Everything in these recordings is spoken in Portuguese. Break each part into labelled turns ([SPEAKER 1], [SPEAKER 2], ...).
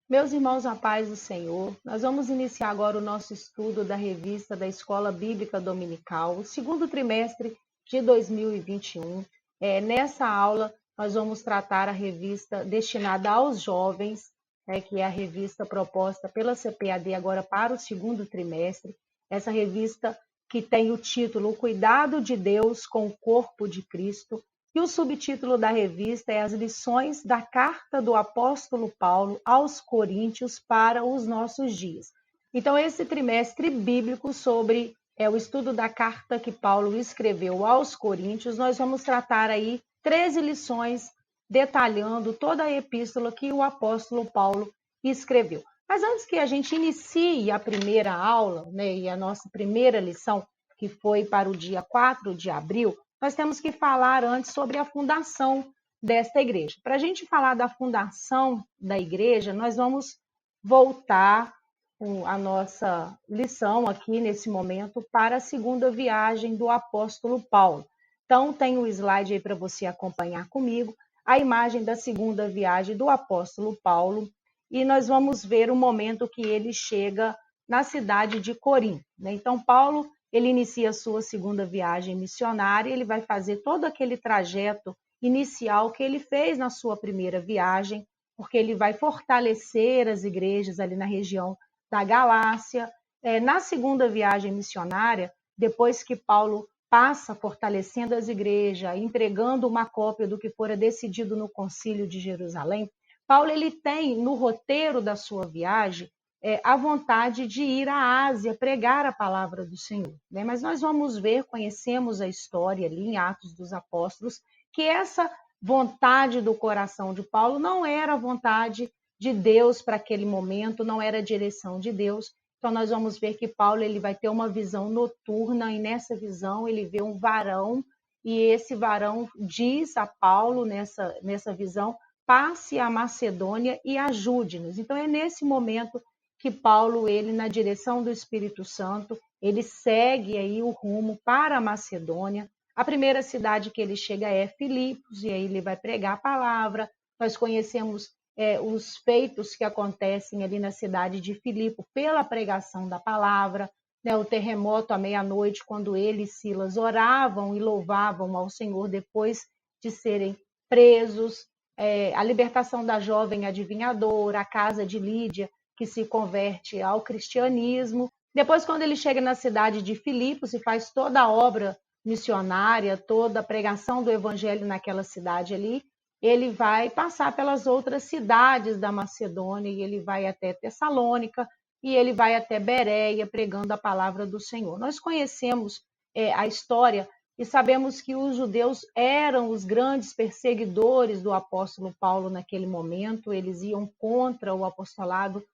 [SPEAKER 1] Meus irmãos, a paz do Senhor, nós vamos iniciar agora o nosso estudo da revista da Escola Bíblica Dominical, o segundo trimestre de 2021. Nessa aula, nós vamos tratar a revista destinada aos jovens, que é a revista proposta pela CPAD agora para o segundo trimestre. Essa revista que tem o título O Cuidado de Deus com o Corpo de Cristo. E o subtítulo da revista é As lições da carta do apóstolo Paulo aos Coríntios para os nossos dias. Então, esse trimestre bíblico sobre o estudo da carta que Paulo escreveu aos Coríntios, nós vamos tratar aí 13 lições detalhando toda a epístola que o apóstolo Paulo escreveu. Mas antes que a gente inicie a primeira aula, e a nossa primeira lição, que foi para o dia 4 de abril, nós temos que falar antes sobre a fundação desta igreja. Para a gente falar da fundação da igreja, nós vamos voltar a nossa lição aqui nesse momento para a segunda viagem do apóstolo Paulo. Então, tem o slide aí para você acompanhar comigo, a imagem da segunda viagem do apóstolo Paulo, e nós vamos ver o momento que ele chega na cidade de Corinto. Então, Paulo ele inicia a sua segunda viagem missionária, ele vai fazer todo aquele trajeto inicial que ele fez na sua primeira viagem, porque ele vai fortalecer as igrejas ali na região da Galácia. Na segunda viagem missionária, depois que Paulo passa fortalecendo as igrejas, entregando uma cópia do que fora decidido no Concílio de Jerusalém, Paulo ele tem no roteiro da sua viagem a vontade de ir à Ásia pregar a palavra do Senhor. Mas nós vamos ver, conhecemos a história ali em Atos dos Apóstolos, que essa vontade do coração de Paulo não era a vontade de Deus para aquele momento, não era a direção de Deus. Então nós vamos ver que Paulo ele vai ter uma visão noturna e nessa visão ele vê um varão e esse varão diz a Paulo nessa visão, passe a Macedônia e ajude-nos. Então é nesse momento que Paulo, ele na direção do Espírito Santo, ele segue aí o rumo para a Macedônia. A primeira cidade que ele chega é Filipos, e aí ele vai pregar a palavra. Nós conhecemos os feitos que acontecem ali na cidade de Filipe pela pregação da palavra, o terremoto à meia-noite, quando ele e Silas oravam e louvavam ao Senhor depois de serem presos, a libertação da jovem adivinhadora, a casa de Lídia, que se converte ao cristianismo. Depois, quando ele chega na cidade de Filipos e faz toda a obra missionária, toda a pregação do evangelho naquela cidade ali, ele vai passar pelas outras cidades da Macedônia, e ele vai até Tessalônica, e ele vai até Bereia, pregando a palavra do Senhor. Nós conhecemos a história e sabemos que os judeus eram os grandes perseguidores do apóstolo Paulo naquele momento, eles iam contra o apostolado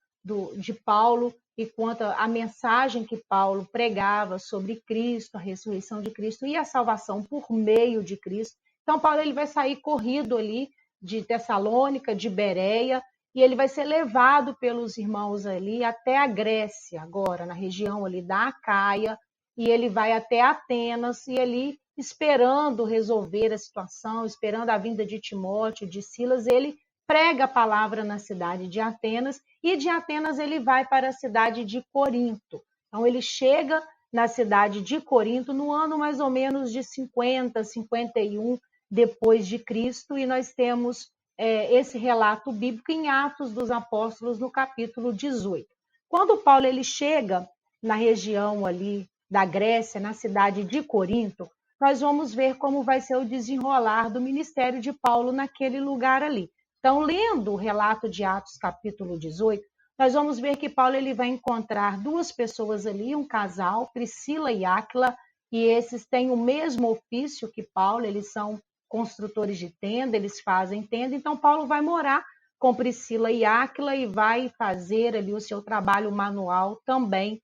[SPEAKER 1] de Paulo e quanto à mensagem que Paulo pregava sobre Cristo, a ressurreição de Cristo e a salvação por meio de Cristo. Então, Paulo ele vai sair corrido ali de Tessalônica, de Bereia, e ele vai ser levado pelos irmãos ali até a Grécia, agora, na região ali da Acaia, e ele vai até Atenas, e ali, esperando resolver a situação, esperando a vinda de Timóteo, de Silas, ele prega a palavra na cidade de Atenas, e de Atenas ele vai para a cidade de Corinto. Então ele chega na cidade de Corinto no ano mais ou menos de 50, 51 depois de Cristo, e nós temos esse relato bíblico em Atos dos Apóstolos, no capítulo 18. Quando Paulo ele chega na região ali da Grécia, na cidade de Corinto, nós vamos ver como vai ser o desenrolar do ministério de Paulo naquele lugar ali. Então, lendo o relato de Atos, capítulo 18, nós vamos ver que Paulo ele vai encontrar duas pessoas ali, um casal, Priscila e Áquila, e esses têm o mesmo ofício que Paulo, eles são construtores de tenda, eles fazem tenda. Então, Paulo vai morar com Priscila e Áquila e vai fazer ali o seu trabalho manual também,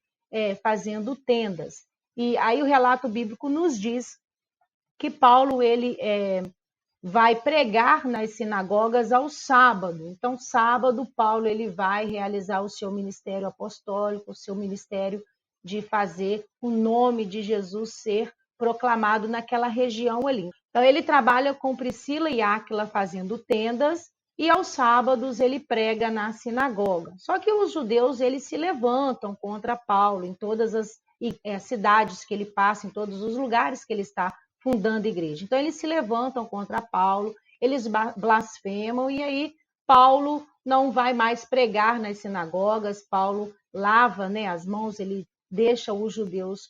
[SPEAKER 1] fazendo tendas. E aí o relato bíblico nos diz que Paulo ele vai pregar nas sinagogas ao sábado. Então, sábado, Paulo ele vai realizar o seu ministério apostólico, o seu ministério de fazer o nome de Jesus ser proclamado naquela região ali. Então, ele trabalha com Priscila e Áquila fazendo tendas, e aos sábados ele prega na sinagoga. Só que os judeus eles se levantam contra Paulo em todas as cidades que ele passa, em todos os lugares que ele está fundando igreja. Então eles se levantam contra Paulo, eles blasfemam e aí Paulo não vai mais pregar nas sinagogas, Paulo lava, né, as mãos, ele deixa os judeus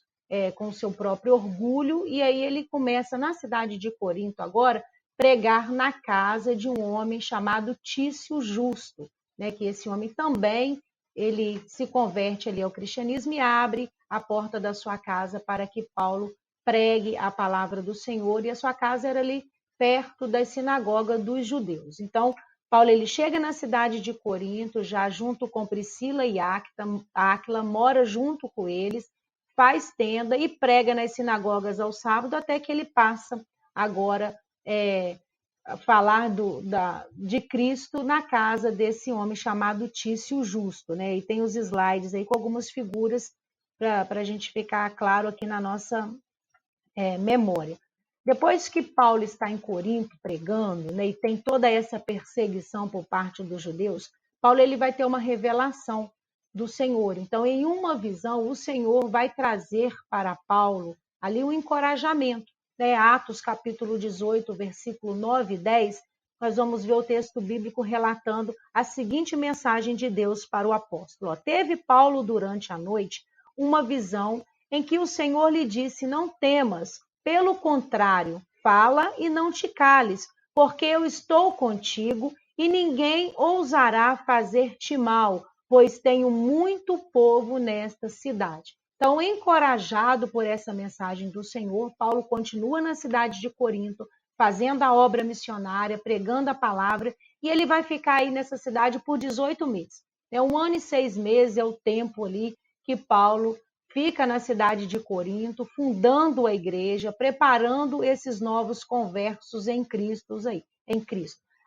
[SPEAKER 1] com seu próprio orgulho, e aí ele começa na cidade de Corinto agora pregar na casa de um homem chamado Tício Justo, né, que esse homem também ele se converte ali ao cristianismo e abre a porta da sua casa para que Paulo pregue a palavra do Senhor, e a sua casa era ali perto da sinagoga dos judeus. Então, Paulo ele chega na cidade de Corinto, já junto com Priscila e Áquila, mora junto com eles, faz tenda e prega nas sinagogas ao sábado, até que ele passa agora falar de Cristo na casa desse homem chamado Tício Justo, né? E tem os slides aí com algumas figuras para a gente ficar claro aqui na nossa memória. Depois que Paulo está em Corinto pregando, né, e tem toda essa perseguição por parte dos judeus, Paulo ele vai ter uma revelação do Senhor. Então, em uma visão, o Senhor vai trazer para Paulo ali um encorajamento. Né? Atos capítulo 18, versículo 9 e 10, nós vamos ver o texto bíblico relatando a seguinte mensagem de Deus para o apóstolo. Teve Paulo durante a noite uma visão em que o Senhor lhe disse: não temas, pelo contrário, fala e não te cales, porque eu estou contigo e ninguém ousará fazer-te mal, pois tenho muito povo nesta cidade. Então, encorajado por essa mensagem do Senhor, Paulo continua na cidade de Corinto, fazendo a obra missionária, pregando a palavra, e ele vai ficar aí nessa cidade por 18 meses. 1 ano e 6 meses é o tempo ali que Paulo fica na cidade de Corinto, fundando a igreja, preparando esses novos conversos em Cristo,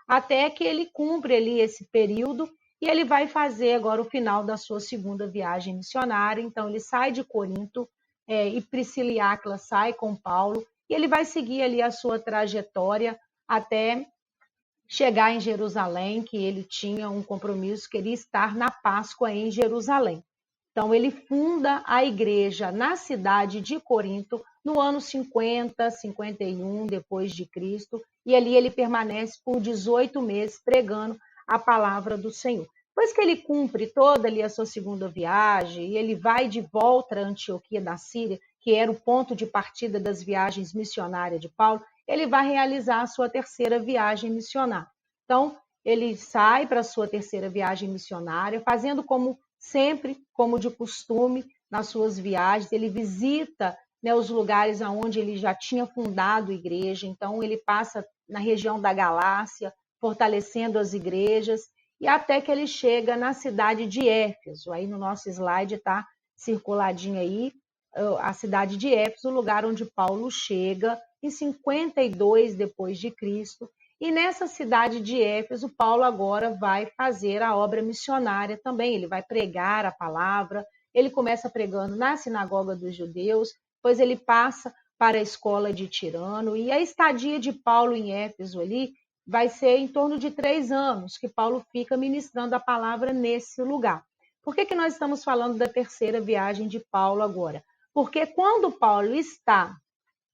[SPEAKER 1] até que ele cumpre ali esse período e ele vai fazer agora o final da sua segunda viagem missionária. Então ele sai de Corinto e Priscila e Áquila sai com Paulo e ele vai seguir ali a sua trajetória até chegar em Jerusalém, que ele tinha um compromisso, queria estar na Páscoa em Jerusalém. Então, ele funda a igreja na cidade de Corinto no ano 50, 51 depois de Cristo, e ali ele permanece por 18 meses pregando a palavra do Senhor. Depois que ele cumpre toda ali a sua segunda viagem, e ele vai de volta a Antioquia da Síria, que era o ponto de partida das viagens missionárias de Paulo, ele vai realizar a sua terceira viagem missionária. Então, ele sai para a sua terceira viagem missionária, fazendo como sempre, como de costume, nas suas viagens, ele visita, né, os lugares onde ele já tinha fundado a igreja. Então, ele passa na região da Galácia, fortalecendo as igrejas, e até que ele chega na cidade de Éfeso. Aí no nosso slide está circuladinho aí a cidade de Éfeso, o lugar onde Paulo chega em 52 depois de Cristo. E nessa cidade de Éfeso, Paulo agora vai fazer a obra missionária também. Ele vai pregar a palavra, ele começa pregando na sinagoga dos judeus, depois ele passa para a escola de Tirano, e a estadia de Paulo em Éfeso ali vai ser em torno de 3 anos que Paulo fica ministrando a palavra nesse lugar. Por que nós estamos falando da terceira viagem de Paulo agora? Porque quando Paulo está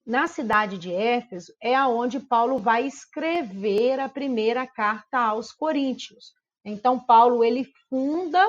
[SPEAKER 1] na cidade de Éfeso, é aonde Paulo vai escrever a primeira carta aos Coríntios. Então, Paulo ele funda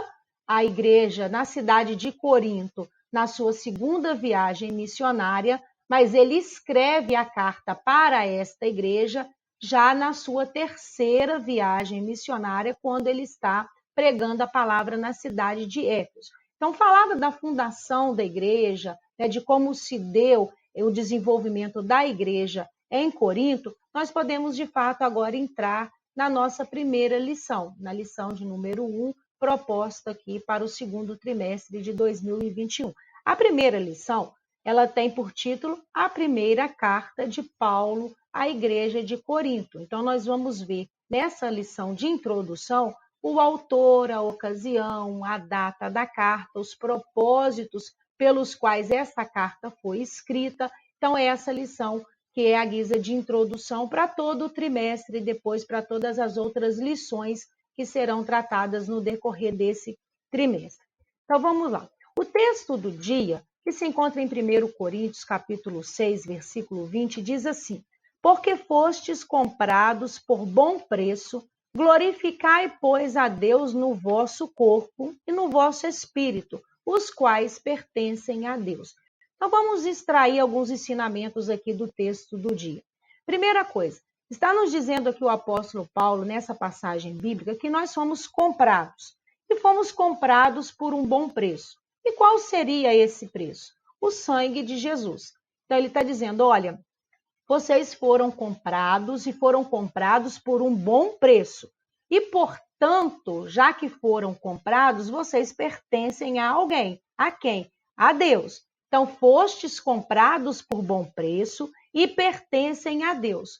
[SPEAKER 1] a igreja na cidade de Corinto, na sua segunda viagem missionária, mas ele escreve a carta para esta igreja já na sua terceira viagem missionária, quando ele está pregando a palavra na cidade de Éfeso. Então, falava da fundação da igreja, né, de como se deu o desenvolvimento da igreja em Corinto, nós podemos, de fato, agora entrar na nossa primeira lição, na lição de número 1, proposta aqui para o segundo trimestre de 2021. A primeira lição, ela tem por título A Primeira Carta de Paulo à Igreja de Corinto. Então, nós vamos ver nessa lição de introdução o autor, a ocasião, a data da carta, os propósitos pelos quais essa carta foi escrita. Então, é essa lição que é a guisa de introdução para todo o trimestre e depois para todas as outras lições que serão tratadas no decorrer desse trimestre. Então vamos lá. O texto do dia, que se encontra em 1 Coríntios, capítulo 6, versículo 20, diz assim: porque fostes comprados por bom preço, glorificai, pois, a Deus no vosso corpo e no vosso espírito, os quais pertencem a Deus. Então, vamos extrair alguns ensinamentos aqui do texto do dia. Primeira coisa, está nos dizendo aqui o apóstolo Paulo, nessa passagem bíblica, que nós somos comprados. E fomos comprados por um bom preço. E qual seria esse preço? O sangue de Jesus. Então, ele está dizendo, olha, vocês foram comprados e foram comprados por um bom preço. E, portanto, já que foram comprados, vocês pertencem a alguém. A quem? A Deus. Então, fostes comprados por bom preço e pertencem a Deus.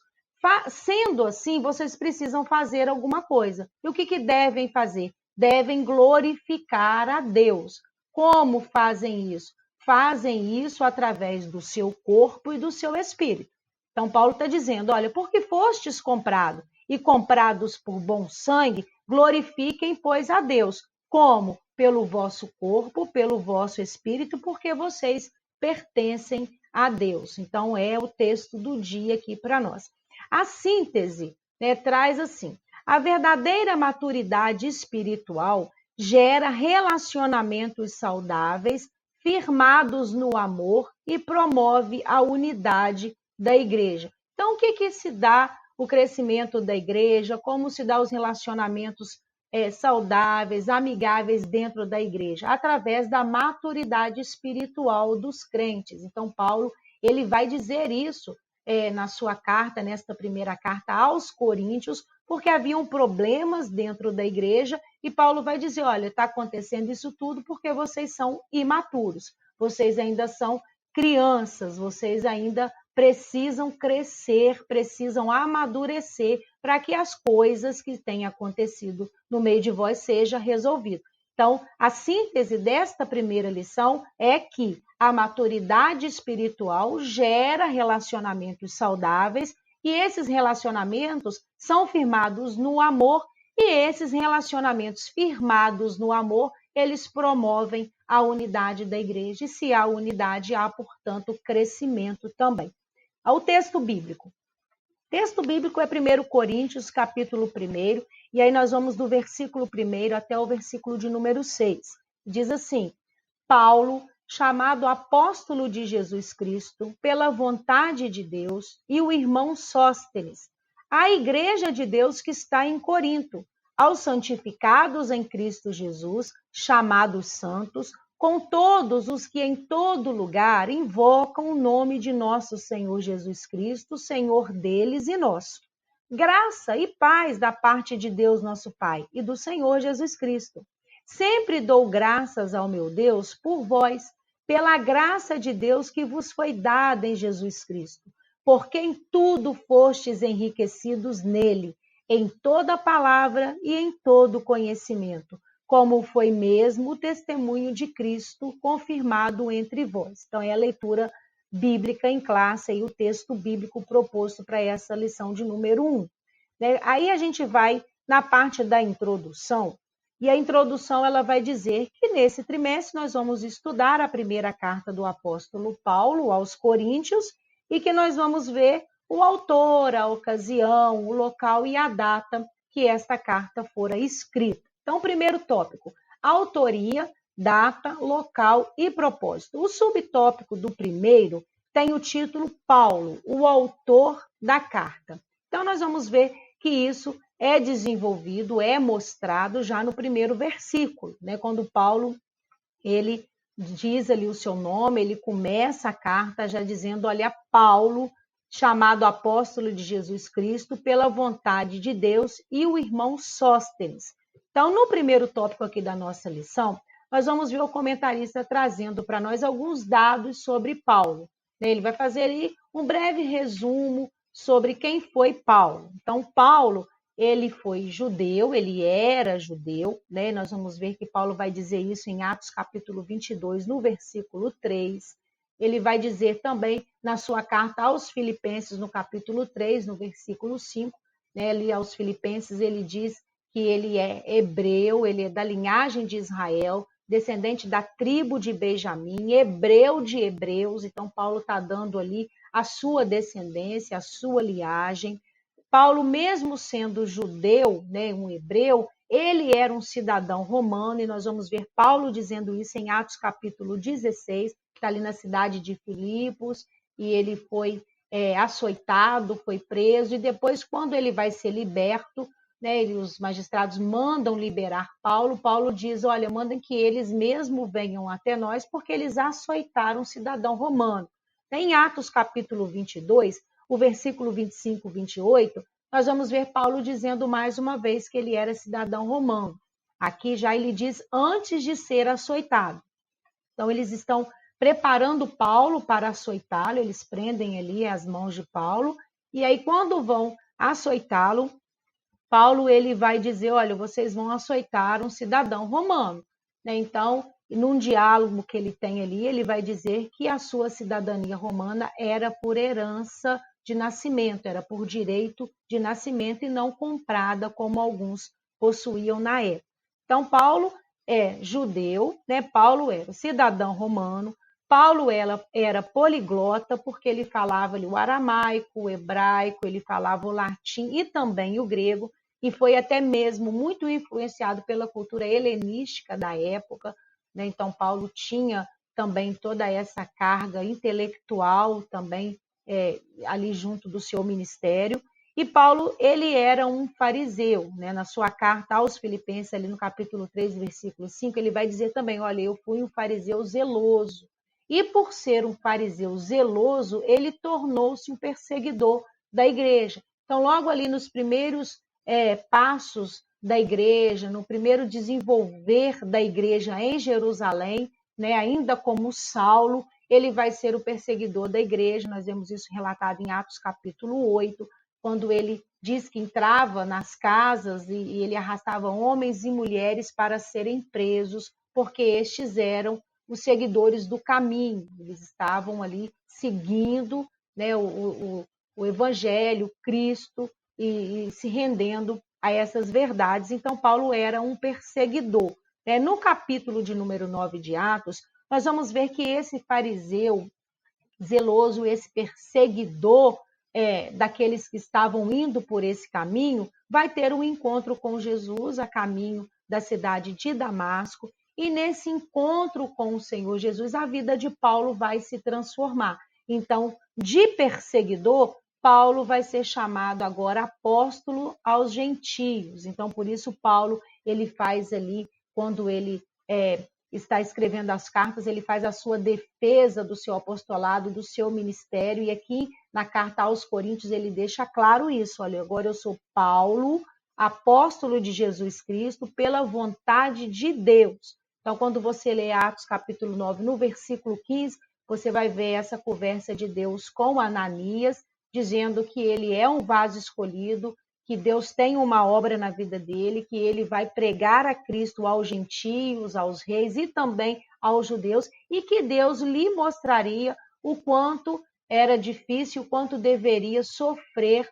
[SPEAKER 1] Sendo assim, vocês precisam fazer alguma coisa. E o que devem fazer? Devem glorificar a Deus. Como fazem isso? Fazem isso através do seu corpo e do seu espírito. Então, Paulo está dizendo, olha, porque fostes comprados e comprados por bom sangue, glorifiquem, pois, a Deus. Como? Pelo vosso corpo, pelo vosso espírito, porque vocês pertencem a Deus. Então, é o texto do dia aqui para nós. A síntese, né, traz assim, a verdadeira maturidade espiritual gera relacionamentos saudáveis, firmados no amor e promove a unidade da igreja. Então, o que se dá o crescimento da igreja, como se dá os relacionamentos saudáveis, amigáveis dentro da igreja? Através da maturidade espiritual dos crentes. Então, Paulo, ele vai dizer isso na sua carta, nesta primeira carta aos Coríntios, porque haviam problemas dentro da igreja, e Paulo vai dizer, olha, está acontecendo isso tudo porque vocês são imaturos, vocês ainda são crianças, vocês ainda precisam crescer, precisam amadurecer para que as coisas que têm acontecido no meio de vós seja resolvido. Então, a síntese desta primeira lição é que a maturidade espiritual gera relacionamentos saudáveis e esses relacionamentos são firmados no amor e esses relacionamentos firmados no amor, eles promovem a unidade da igreja e se há unidade, há, portanto, crescimento também. O texto bíblico. O texto bíblico é 1 Coríntios, capítulo 1, e aí nós vamos do versículo 1 até o versículo de número 6. Diz assim, Paulo, chamado apóstolo de Jesus Cristo, pela vontade de Deus, e o irmão Sóstenes, a igreja de Deus que está em Corinto, aos santificados em Cristo Jesus, chamados santos, com todos os que em todo lugar invocam o nome de nosso Senhor Jesus Cristo, Senhor deles e nosso. Graça e paz da parte de Deus nosso Pai e do Senhor Jesus Cristo. Sempre dou graças ao meu Deus por vós, pela graça de Deus que vos foi dada em Jesus Cristo, porque em tudo fostes enriquecidos nele, em toda palavra e em todo conhecimento, como foi mesmo o testemunho de Cristo confirmado entre vós. Então, é a leitura bíblica em classe e o texto bíblico proposto para essa lição de número 1. Aí a gente vai na parte da introdução, e a introdução ela vai dizer que nesse trimestre nós vamos estudar a primeira carta do apóstolo Paulo aos Coríntios e que nós vamos ver o autor, a ocasião, o local e a data que esta carta fora escrita. Então, primeiro tópico, autoria, data, local e propósito. O subtópico do primeiro tem o título Paulo, o autor da carta. Então, nós vamos ver que isso é desenvolvido, é mostrado já no primeiro versículo, né? Quando Paulo, ele diz ali o seu nome, ele começa a carta já dizendo, olha, Paulo, chamado apóstolo de Jesus Cristo, pela vontade de Deus, e o irmão Sóstenes. Então, no primeiro tópico aqui da nossa lição, nós vamos ver o comentarista trazendo para nós alguns dados sobre Paulo. Ele vai fazer aí um breve resumo sobre quem foi Paulo. Então, Paulo, ele foi judeu, ele era judeu, né? Nós vamos ver que Paulo vai dizer isso em Atos capítulo 22, no versículo 3. ele vai dizer também na sua carta aos Filipenses, no capítulo 3, no versículo 5, né, ali aos Filipenses, ele diz que ele é hebreu, ele é da linhagem de Israel, descendente da tribo de Benjamim, hebreu de hebreus. Então, Paulo está dando ali a sua descendência, a sua linhagem. Paulo, mesmo sendo judeu, né, um hebreu, ele era um cidadão romano, e nós vamos ver Paulo dizendo isso em Atos capítulo 16, que está ali na cidade de Filipos, e ele foi açoitado, foi preso, e depois, quando ele vai ser liberto, né, os magistrados mandam liberar Paulo. Paulo diz: olha, mandem que eles mesmo venham até nós, porque eles açoitaram um cidadão romano. Em Atos capítulo 22, o versículo 25 e 28, nós vamos ver Paulo dizendo mais uma vez que ele era cidadão romano. Aqui já ele diz antes de ser açoitado. Então, eles estão preparando Paulo para açoitá-lo, eles prendem ali as mãos de Paulo, e aí quando vão açoitá-lo, Paulo ele vai dizer: olha, vocês vão açoitar um cidadão romano, né? Então, num diálogo que ele tem ali, ele vai dizer que a sua cidadania romana era por herança de nascimento, era por direito de nascimento e não comprada como alguns possuíam na época. Então, Paulo é judeu, né? Paulo era cidadão romano. Paulo era poliglota, porque ele falava ali o aramaico, o hebraico, ele falava o latim e também o grego, e foi até mesmo muito influenciado pela cultura helenística da época, né? Então, Paulo tinha também toda essa carga intelectual também ali junto do seu ministério. E Paulo, ele era um fariseu, né? Na sua carta aos Filipenses, ali no capítulo 3, versículo 5, ele vai dizer também: olha, eu fui um fariseu zeloso. E por ser um fariseu zeloso, ele tornou-se um perseguidor da igreja. Então, logo ali nos primeiros passos da igreja, no primeiro desenvolver da igreja em Jerusalém, né, ainda como Saulo, ele vai ser o perseguidor da igreja. Nós vemos isso relatado em Atos capítulo 8, quando ele diz que entrava nas casas e ele arrastava homens e mulheres para serem presos, porque estes eram os seguidores do caminho, eles estavam ali seguindo, né, o Evangelho, Cristo, e se rendendo a essas verdades. Então, Paulo era um perseguidor. No capítulo de número 9 de Atos, nós vamos ver que esse fariseu zeloso, esse perseguidor daqueles que estavam indo por esse caminho, vai ter um encontro com Jesus a caminho da cidade de Damasco, e nesse encontro com o Senhor Jesus, a vida de Paulo vai se transformar. Então, de perseguidor, Paulo vai ser chamado agora apóstolo aos gentios. Então, por isso, Paulo, ele faz ali, quando ele está escrevendo as cartas, ele faz a sua defesa do seu apostolado, do seu ministério, e aqui na carta aos Coríntios ele deixa claro isso: olha, agora eu sou Paulo, apóstolo de Jesus Cristo, pela vontade de Deus. Então, quando você lê Atos capítulo 9, no versículo 15, você vai ver essa conversa de Deus com Ananias, dizendo que ele é um vaso escolhido, que Deus tem uma obra na vida dele, que ele vai pregar a Cristo aos gentios, aos reis e também aos judeus, e que Deus lhe mostraria o quanto era difícil, o quanto deveria sofrer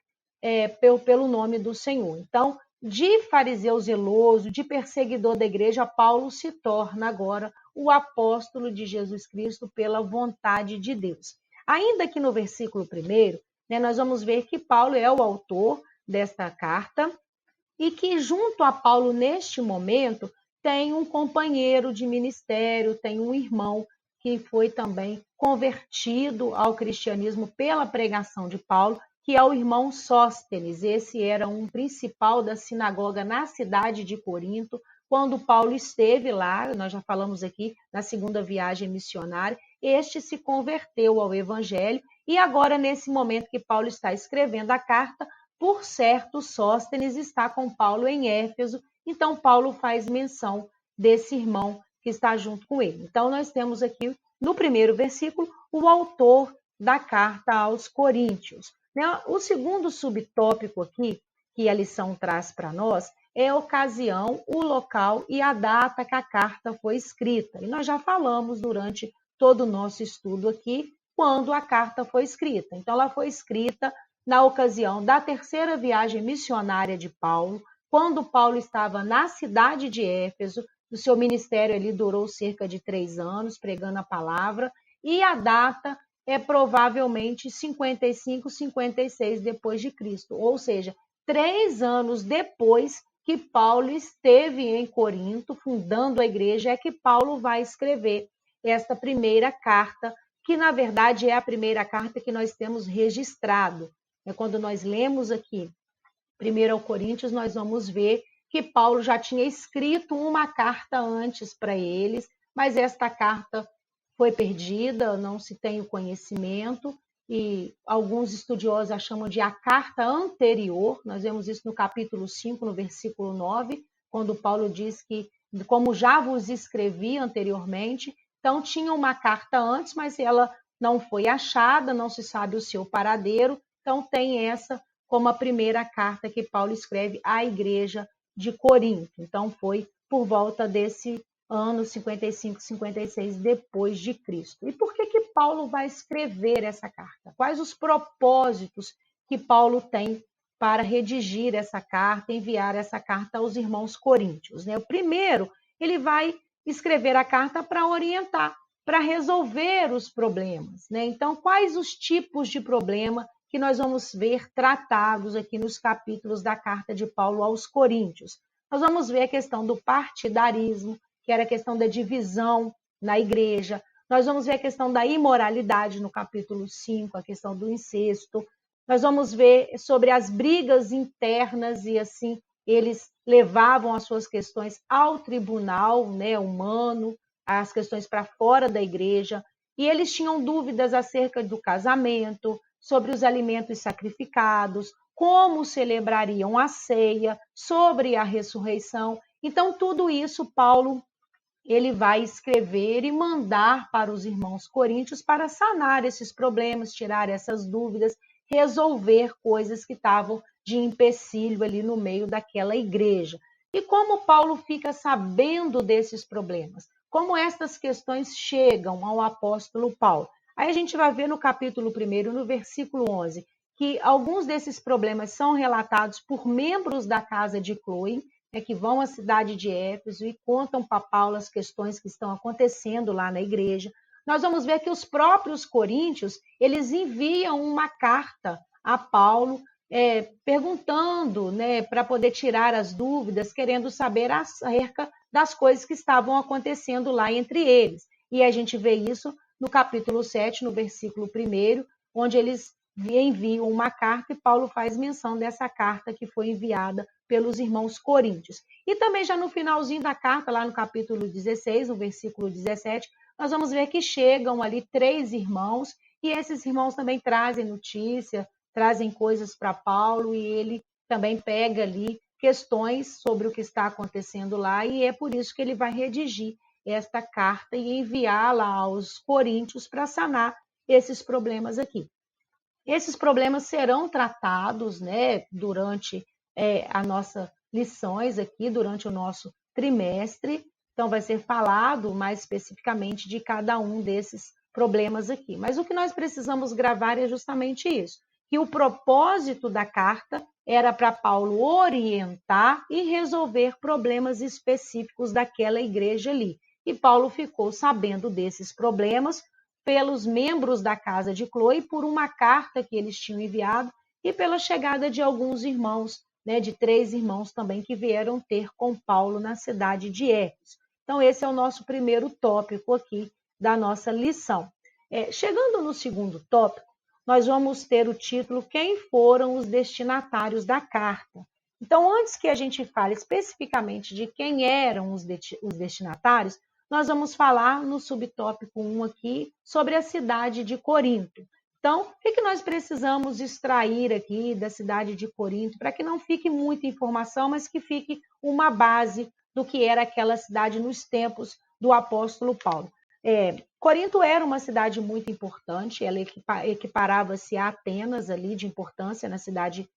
[SPEAKER 1] pelo nome do Senhor. Então, de fariseu zeloso, de perseguidor da igreja, Paulo se torna agora o apóstolo de Jesus Cristo pela vontade de Deus. Ainda que no versículo 1, né, nós vamos ver que Paulo é o autor desta carta, e que junto a Paulo, neste momento, tem um companheiro de ministério, tem um irmão que foi também convertido ao cristianismo pela pregação de Paulo, que é o irmão Sóstenes. Esse era um principal da sinagoga na cidade de Corinto. Quando Paulo esteve lá, nós já falamos aqui, na segunda viagem missionária, este se converteu ao evangelho, e agora, nesse momento que Paulo está escrevendo a carta, por certo, Sóstenes está com Paulo em Éfeso, então Paulo faz menção desse irmão que está junto com ele. Então, nós temos aqui, no primeiro versículo, o autor da carta aos Coríntios. O segundo subtópico aqui, que a lição traz para nós, é a ocasião, o local e a data que a carta foi escrita. E nós já falamos durante todo o nosso estudo aqui, quando a carta foi escrita. Então, ela foi escrita na ocasião da terceira viagem missionária de Paulo, quando Paulo estava na cidade de Éfeso. O seu ministério ali durou cerca de 3 anos, pregando a palavra, e a data é provavelmente 55, 56 depois de Cristo, ou seja, 3 anos depois que Paulo esteve em Corinto, fundando a igreja, é que Paulo vai escrever esta primeira carta, que na verdade é a primeira carta que nós temos registrado. Quando nós lemos aqui 1 Coríntios, nós vamos ver que Paulo já tinha escrito uma carta antes para eles, mas esta carta foi perdida, não se tem o conhecimento, e alguns estudiosos a chamam de a carta anterior. Nós vemos isso no capítulo 5, no versículo 9, quando Paulo diz que, como já vos escrevi anteriormente, então tinha uma carta antes, mas ela não foi achada, não se sabe o seu paradeiro, então tem essa como a primeira carta que Paulo escreve à igreja de Corinto. Então foi por volta desse ano 55, 56 depois de Cristo. E por que Paulo vai escrever essa carta? Quais os propósitos que Paulo tem para redigir essa carta, enviar essa carta aos irmãos coríntios? O primeiro, ele vai escrever a carta para orientar, para resolver os problemas. Então, quais os tipos de problema que nós vamos ver tratados aqui nos capítulos da carta de Paulo aos Coríntios? Nós vamos ver a questão do partidarismo, que era a questão da divisão na igreja. Nós vamos ver a questão da imoralidade no capítulo 5, a questão do incesto. Nós vamos ver sobre as brigas internas e assim eles levavam as suas questões ao tribunal, humano, as questões para fora da igreja. E eles tinham dúvidas acerca do casamento, sobre os alimentos sacrificados, como celebrariam a ceia, sobre a ressurreição. Então, tudo isso Paulo ele vai escrever e mandar para os irmãos coríntios para sanar esses problemas, tirar essas dúvidas, resolver coisas que estavam de empecilho ali no meio daquela igreja. E como Paulo fica sabendo desses problemas? Como estas questões chegam ao apóstolo Paulo? Aí a gente vai ver no capítulo 1, no versículo 11, que alguns desses problemas são relatados por membros da casa de Cloe, que vão à cidade de Éfeso e contam para Paulo as questões que estão acontecendo lá na igreja. Nós vamos ver que os próprios coríntios, eles enviam uma carta a Paulo, perguntando, para poder tirar as dúvidas, querendo saber acerca das coisas que estavam acontecendo lá entre eles. E a gente vê isso no capítulo 7, no versículo 1, onde eles enviam uma carta e Paulo faz menção dessa carta que foi enviada pelos irmãos coríntios. E também já no finalzinho da carta, lá no capítulo 16, no versículo 17, nós vamos ver que chegam ali 3 irmãos e esses irmãos também trazem notícia, trazem coisas para Paulo e ele também pega ali questões sobre o que está acontecendo lá e é por isso que ele vai redigir esta carta e enviá-la aos coríntios para sanar esses problemas aqui. Esses problemas serão tratados, durante as nossas lições aqui, durante o nosso trimestre. Então, vai ser falado mais especificamente de cada um desses problemas aqui. Mas o que nós precisamos gravar é justamente isso, que o propósito da carta era para Paulo orientar e resolver problemas específicos daquela igreja ali. E Paulo ficou sabendo desses problemas pelos membros da casa de Cloe, por uma carta que eles tinham enviado e pela chegada de alguns irmãos, de 3 irmãos também que vieram ter com Paulo na cidade de Éfeso. Então, esse é o nosso primeiro tópico aqui da nossa lição. Chegando no segundo tópico, nós vamos ter o título Quem foram os destinatários da carta? Então, antes que a gente fale especificamente de quem eram os destinatários, nós vamos falar no subtópico 1 aqui sobre a cidade de Corinto. Então, o que nós precisamos extrair aqui da cidade de Corinto, para que não fique muita informação, mas que fique uma base do que era aquela cidade nos tempos do apóstolo Paulo. Corinto era uma cidade muito importante, ela equiparava-se a Atenas ali de importância na cidade,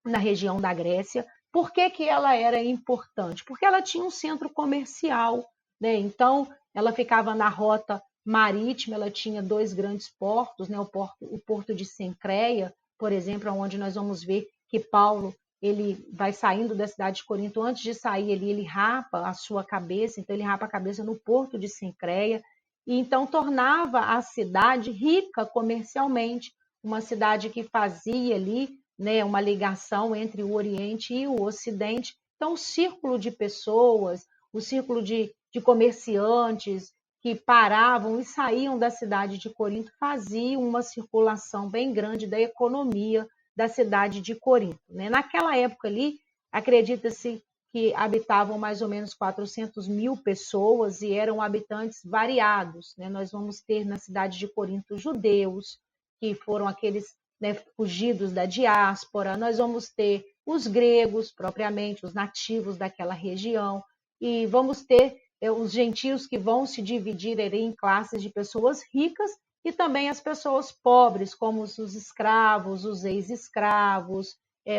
[SPEAKER 1] na região da Grécia. Por que ela era importante? Porque ela tinha um centro comercial, então ela ficava na rota marítima, ela tinha dois grandes portos, né? O porto de Cencreia, por exemplo, onde nós vamos ver que Paulo ele vai saindo da cidade de Corinto. Antes de sair ele rapa a sua cabeça, então ele rapa a cabeça no porto de Cencreia, e então tornava a cidade rica comercialmente, uma cidade que fazia ali, né, uma ligação entre o Oriente e o Ocidente. Então, o círculo de pessoas, o círculo de comerciantes que paravam e saíam da cidade de Corinto faziam uma circulação bem grande da economia da cidade de Corinto, né? Naquela época ali, acredita-se que habitavam mais ou menos 400 mil pessoas e eram habitantes variados, né? Nós vamos ter na cidade de Corinto judeus, que foram aqueles, né, fugidos da diáspora, nós vamos ter os gregos, propriamente, os nativos daquela região, e vamos ter os gentios que vão se dividir em classes de pessoas ricas e também as pessoas pobres, como os escravos, os ex-escravos,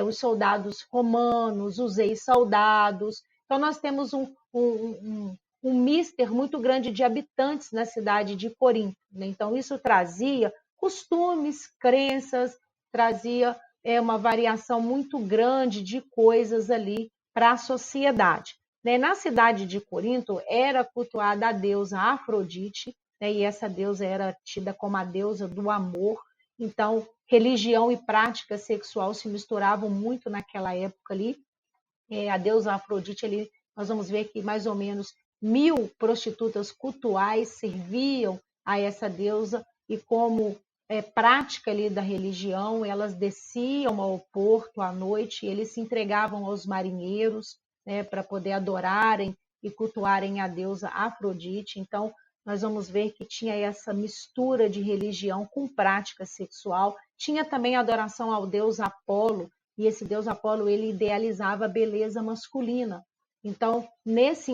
[SPEAKER 1] os soldados romanos, os ex-soldados. Então, nós temos um mister muito grande de habitantes na cidade de Corinto, né? Então, isso trazia costumes, crenças, trazia uma variação muito grande de coisas ali para a sociedade, né? Na cidade de Corinto era cultuada a deusa Afrodite, né? E essa deusa era tida como a deusa do amor. Então, religião e prática sexual se misturavam muito naquela época ali. A deusa Afrodite, ali, nós vamos ver que mais ou menos 1.000 prostitutas cultuais serviam a essa deusa, e como prática ali da religião, elas desciam ao porto à noite e eles se entregavam aos marinheiros, né, para poder adorarem e cultuarem a deusa Afrodite. Então, nós vamos ver que tinha essa mistura de religião com prática sexual. Tinha também adoração ao deus Apolo, e esse deus Apolo ele idealizava a beleza masculina. Então, nesse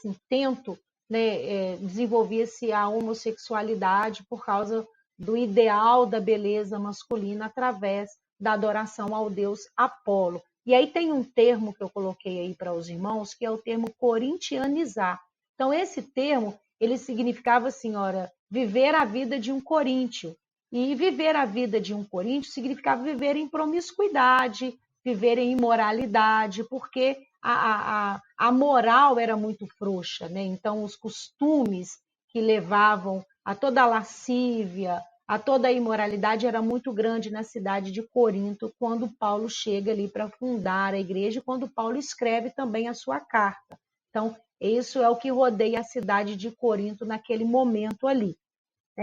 [SPEAKER 1] intento, né, desenvolvia-se a homossexualidade por causa do ideal da beleza masculina através da adoração ao deus Apolo. E aí tem um termo que eu coloquei aí para os irmãos, que é o termo corintianizar. Então, esse termo, ele significava, senhora, viver a vida de um coríntio. E viver a vida de um coríntio significava viver em promiscuidade, viver em imoralidade, porque a moral era muito frouxa, né? Então, os costumes que levavam a toda a lascívia, a toda a imoralidade era muito grande na cidade de Corinto, quando Paulo chega ali para fundar a igreja, quando Paulo escreve também a sua carta. Então, isso é o que rodeia a cidade de Corinto naquele momento ali.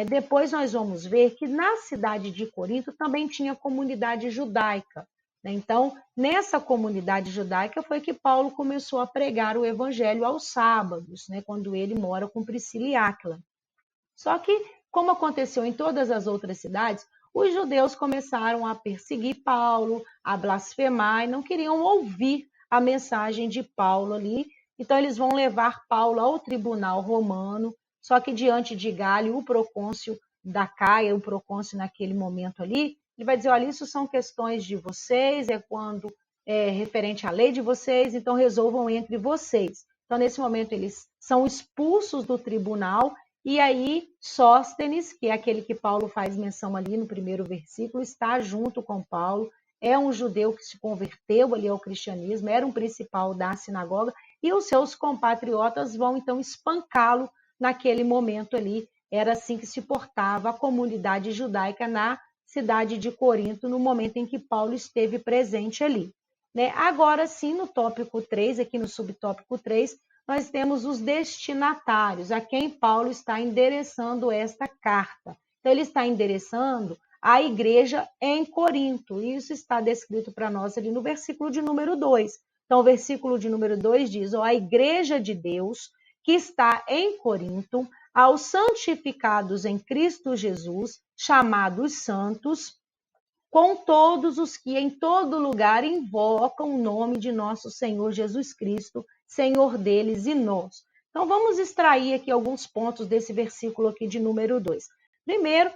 [SPEAKER 1] Depois nós vamos ver que na cidade de Corinto também tinha comunidade judaica, né? Então, nessa comunidade judaica foi que Paulo começou a pregar o evangelho aos sábados, né? Quando ele mora com Priscila e Áquila. Só que, como aconteceu em todas as outras cidades, os judeus começaram a perseguir Paulo, a blasfemar e não queriam ouvir a mensagem de Paulo ali. Então, eles vão levar Paulo ao tribunal romano. Só que diante de Galho, o procônsul da Caia, o procônsul naquele momento ali, ele vai dizer, olha, isso são questões de vocês, é quando é referente à lei de vocês, então resolvam entre vocês. Então, nesse momento, eles são expulsos do tribunal, e aí Sóstenes, que é aquele que Paulo faz menção ali no primeiro versículo, está junto com Paulo, é um judeu que se converteu ali ao cristianismo, era um principal da sinagoga, e os seus compatriotas vão então espancá-lo naquele momento ali. Era assim que se portava a comunidade judaica na cidade de Corinto, no momento em que Paulo esteve presente ali, né? Agora sim, no tópico 3, aqui no subtópico 3, nós temos os destinatários, a quem Paulo está endereçando esta carta. Então, ele está endereçando a igreja em Corinto. Isso está descrito para nós ali no versículo de número 2. Então, o versículo de número 2 diz, a igreja de Deus que está em Corinto, aos santificados em Cristo Jesus, chamados santos, com todos os que em todo lugar invocam o nome de nosso Senhor Jesus Cristo, Senhor deles e nós. Então, vamos extrair aqui alguns pontos desse versículo aqui de número 2. Primeiro,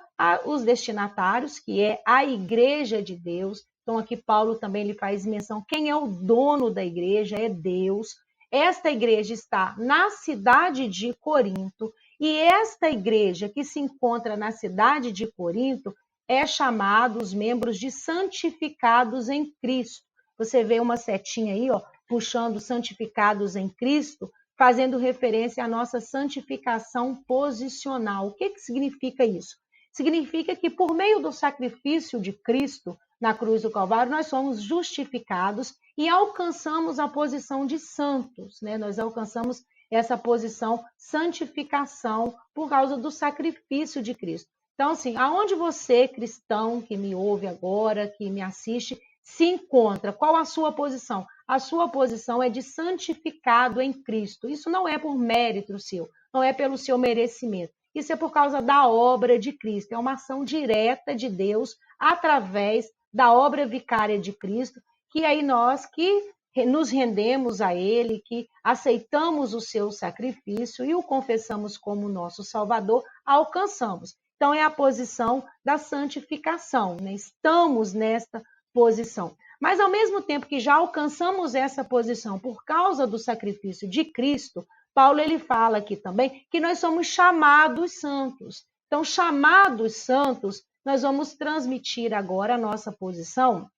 [SPEAKER 1] os destinatários, que é a igreja de Deus. Então, aqui Paulo também ele faz menção, quem é o dono da igreja é Deus. esta igreja está na cidade de Corinto, e esta igreja que se encontra na cidade de Corinto é chamada os membros de santificados em Cristo. Você vê uma setinha aí, ó, puxando santificados em Cristo, fazendo referência à nossa santificação posicional. O que significa isso? Significa que por meio do sacrifício de Cristo na cruz do Calvário, nós somos justificados e alcançamos a posição de santos, né? Nós alcançamos essa posição santificação por causa do sacrifício de Cristo. Então, assim, aonde você, cristão, que me ouve agora, que me assiste, se encontra, qual a sua posição? A sua posição é de santificado em Cristo. Isso não é por mérito seu, não é pelo seu merecimento. Isso é por causa da obra de Cristo. É uma ação direta de Deus através da obra vicária de Cristo, que aí nós que nos rendemos a Ele, que aceitamos o seu sacrifício e o confessamos como nosso Salvador, alcançamos. Então, é a posição da santificação, né? Estamos nesta posição. Mas, ao mesmo tempo que já alcançamos essa posição por causa do sacrifício de Cristo, Paulo ele fala aqui também que nós somos chamados santos. Então, chamados santos, nós vamos transmitir agora a nossa posição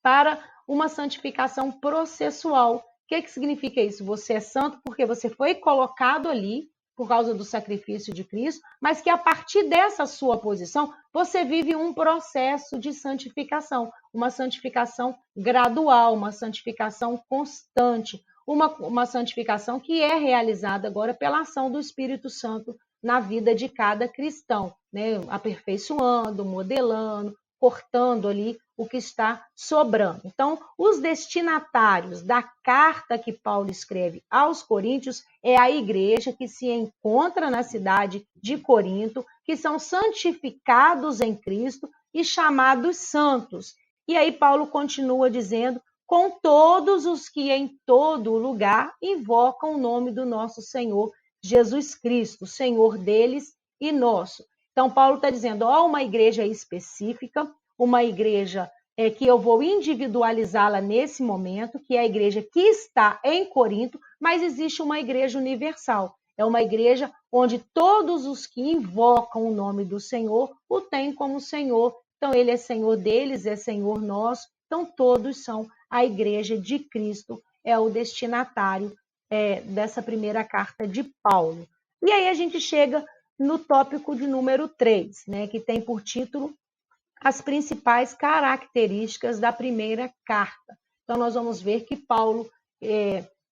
[SPEAKER 1] para uma santificação processual. O que significa isso? Você é santo porque você foi colocado ali por causa do sacrifício de Cristo, mas que a partir dessa sua posição, você vive um processo de santificação, uma santificação gradual, uma santificação constante, uma santificação que é realizada agora pela ação do Espírito Santo na vida de cada cristão, né? Aperfeiçoando, modelando, cortando ali o que está sobrando. Então, os destinatários da carta que Paulo escreve aos Coríntios é a igreja que se encontra na cidade de Corinto, que são santificados em Cristo e chamados santos. E aí Paulo continua dizendo, com todos os que em todo lugar invocam o nome do nosso Senhor Jesus Cristo, Senhor deles e nosso. Então, Paulo está dizendo, ó, uma igreja específica, uma igreja que eu vou individualizá-la nesse momento, que é a igreja que está em Corinto, mas existe uma igreja universal. É uma igreja onde todos os que invocam o nome do Senhor o têm como Senhor. Então, ele é Senhor deles, é Senhor nosso. Então, todos são a igreja de Cristo, é o destinatário dessa primeira carta de Paulo. E aí a gente chega no tópico de número 3, né, que tem por título as principais características da primeira carta. Então, nós vamos ver que Paulo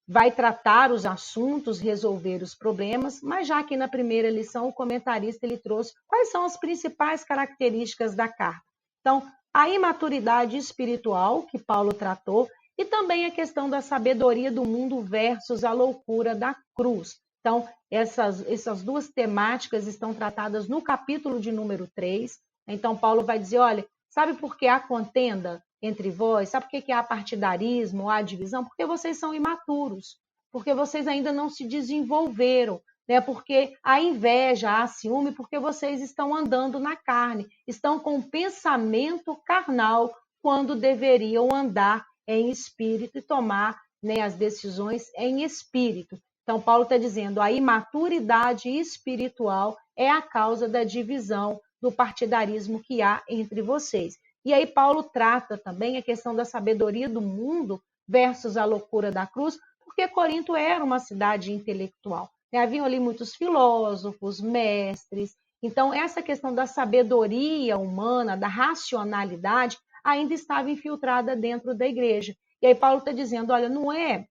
[SPEAKER 1] vai tratar os assuntos, resolver os problemas, mas já que na primeira lição o comentarista ele trouxe quais são as principais características da carta. Então, a imaturidade espiritual que Paulo tratou e também a questão da sabedoria do mundo versus a loucura da cruz. Então, essas duas temáticas estão tratadas no capítulo de número 3. Então, Paulo vai dizer, olha, sabe por que há contenda entre vós? Sabe por que há partidarismo, há divisão? Porque vocês são imaturos, porque vocês ainda não se desenvolveram, né? Porque há inveja, há ciúme, porque vocês estão andando na carne, estão com pensamento carnal, quando deveriam andar em espírito e tomar, né, as decisões em espírito. Então, Paulo está dizendo, a imaturidade espiritual é a causa da divisão, do partidarismo que há entre vocês. E aí Paulo trata também a questão da sabedoria do mundo versus a loucura da cruz, porque Corinto era uma cidade intelectual. Haviam ali muitos filósofos, mestres. Então, essa questão da sabedoria humana, da racionalidade, ainda estava infiltrada dentro da igreja. E aí Paulo está dizendo, olha, não é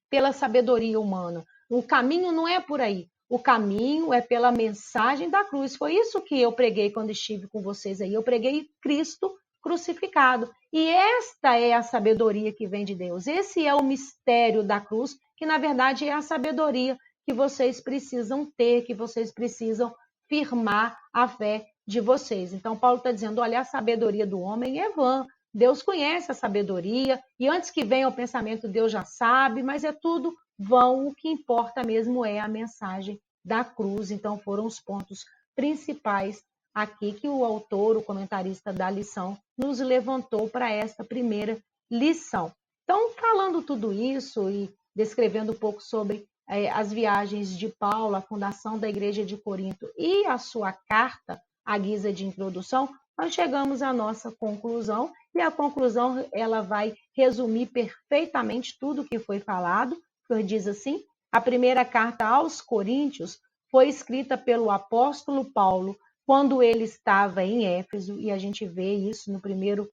[SPEAKER 1] pela sabedoria humana, o caminho não é por aí. O caminho é pela mensagem da cruz. Foi isso que eu preguei quando estive com vocês aí. Eu preguei Cristo crucificado. E esta é a sabedoria que vem de Deus. Esse é o mistério da cruz, que na verdade é a sabedoria que vocês precisam ter, que vocês precisam firmar a fé de vocês. Então, Paulo está dizendo, olha, a sabedoria do homem é vã. Deus conhece a sabedoria, e antes que venha o pensamento, Deus já sabe, mas é tudo vão, o que importa mesmo é a mensagem da cruz. Então, foram os pontos principais aqui que o autor, o comentarista da lição, nos levantou para esta primeira lição. Então, falando tudo isso e descrevendo um pouco sobre as viagens de Paulo, a fundação da igreja de Corinto e a sua carta, à guisa de introdução, nós chegamos à nossa conclusão, e a conclusão ela vai resumir perfeitamente tudo o que foi falado, que diz assim: a primeira carta aos Coríntios foi escrita pelo apóstolo Paulo quando ele estava em Éfeso, e a gente vê isso no primeiro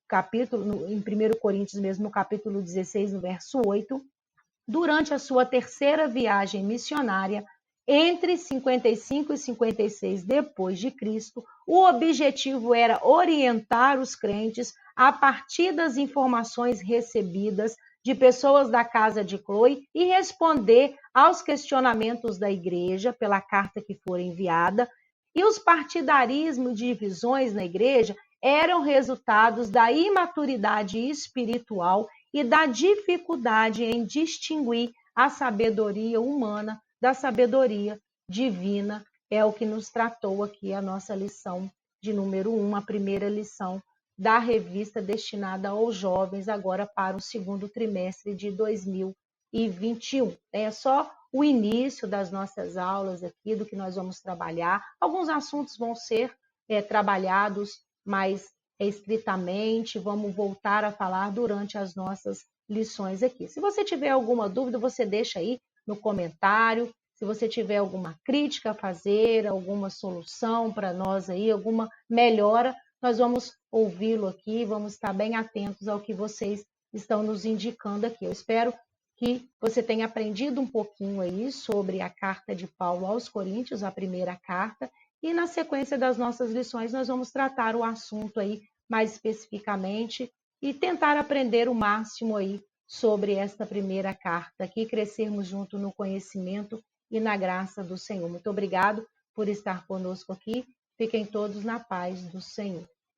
[SPEAKER 1] capítulo, em 1 Coríntios mesmo, no capítulo 16, no verso 8, durante a sua terceira viagem missionária, entre 55 e 56 depois de Cristo, o objetivo era orientar os crentes a partir das informações recebidas de pessoas da casa de Cloe e responder aos questionamentos da igreja pela carta que for enviada. E os partidarismos e divisões na igreja eram resultados da imaturidade espiritual e da dificuldade em distinguir a sabedoria humana da sabedoria divina. É o que nos tratou aqui a nossa lição de número 1, a primeira lição da revista destinada aos jovens, agora para o segundo trimestre de 2021. É só o início das nossas aulas aqui, do que nós vamos trabalhar. Alguns assuntos vão ser trabalhados mais estritamente, vamos voltar a falar durante as nossas lições aqui. Se você tiver alguma dúvida, você deixa aí no comentário. Se você tiver alguma crítica a fazer, alguma solução para nós aí, alguma melhora, nós vamos ouvi-lo aqui, vamos estar bem atentos ao que vocês estão nos indicando aqui. Eu espero que você tenha aprendido um pouquinho aí sobre a carta de Paulo aos Coríntios, a primeira carta, e na sequência das nossas lições nós vamos tratar o assunto aí mais especificamente e tentar aprender o máximo aí sobre esta primeira carta aqui, crescermos junto no conhecimento e na graça do Senhor. Muito obrigado por estar conosco aqui. Fiquem todos na paz do Senhor.